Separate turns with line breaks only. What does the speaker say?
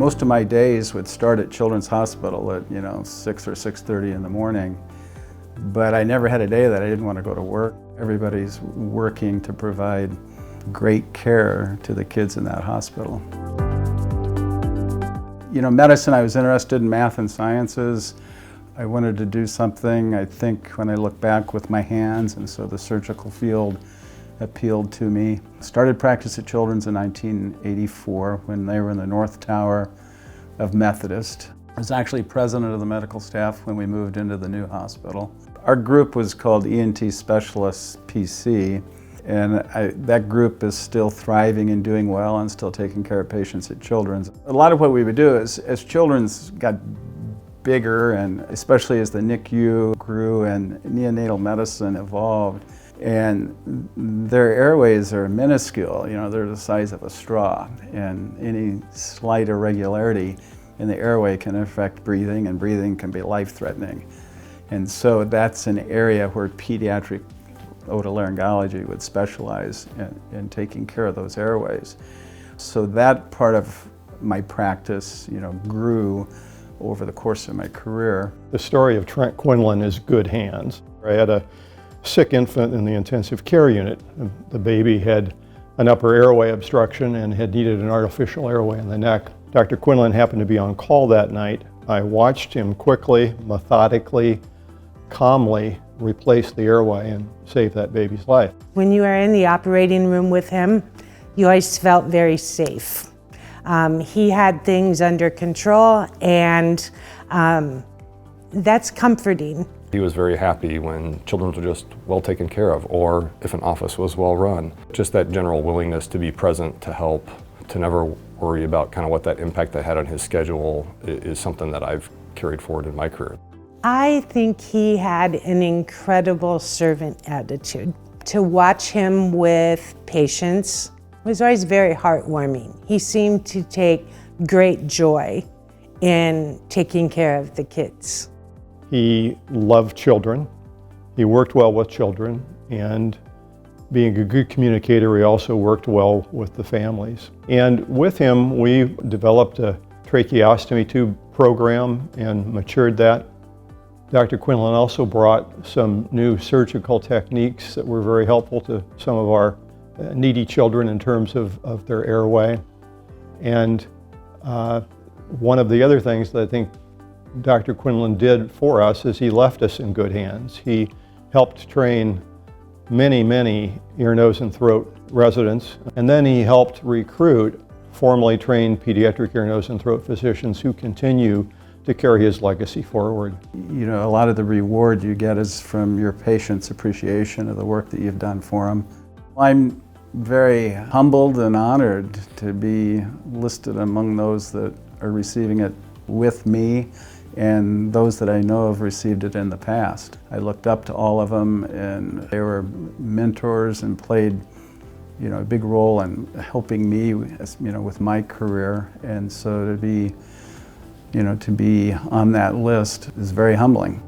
Most of my days would start at Children's Hospital at 6 or 6:30 in the morning, but I never had a day that I didn't want to go to work. Everybody's working to provide great care to the kids in that hospital. Medicine, I was interested in math and sciences. I wanted to do something, I think, when I look back, with my hands, and so the surgical field appealed to me. Started practice at Children's in 1984 when they were in the North Tower of Methodist. I was actually president of the medical staff when we moved into the new hospital. Our group was called ENT Specialists PC, and that group is still thriving and doing well and still taking care of patients at Children's. A lot of what we would do is, as Children's got bigger, and especially as the NICU grew and neonatal medicine evolved, and their airways are minuscule, they're the size of a straw, and any slight irregularity in the airway can affect breathing, and breathing can be life-threatening. And so that's an area where pediatric otolaryngology would specialize in taking care of those airways. So that part of my practice, grew over the course of my career.
The story of Trent Quinlan is good hands. I had a sick infant in the intensive care unit. The baby had an upper airway obstruction and had needed an artificial airway in the neck. Dr. Quinlan happened to be on call that night. I watched him quickly, methodically, calmly replace the airway and save that baby's life.
When you are in the operating room with him, you always felt very safe. He had things under control, and that's comforting.
He was very happy when children were just well taken care of, or if an office was well run. Just that general willingness to be present, to help, to never worry about kind of what that impact that had on his schedule is something that I've carried forward in my career.
I think he had an incredible servant attitude. To watch him with patients was always very heartwarming. He seemed to take great joy in taking care of the kids.
He loved children, he worked well with children, and being a good communicator, he also worked well with the families. And with him, we developed a tracheostomy tube program and matured that. Dr. Quinlan also brought some new surgical techniques that were very helpful to some of our needy children in terms of their airway. And one of the other things that I think Dr. Quinlan did for us is he left us in good hands. He helped train many ear, nose, and throat residents, and then he helped recruit formally trained pediatric ear, nose, and throat physicians who continue to carry his legacy forward.
A lot of the reward you get is from your patients' appreciation of the work that you've done for them. I'm very humbled and honored to be listed among those that are receiving it with me, and those that I know have received it in the past. I looked up to all of them, and they were mentors and played a big role in helping me with my career. And so to be on that list is very humbling.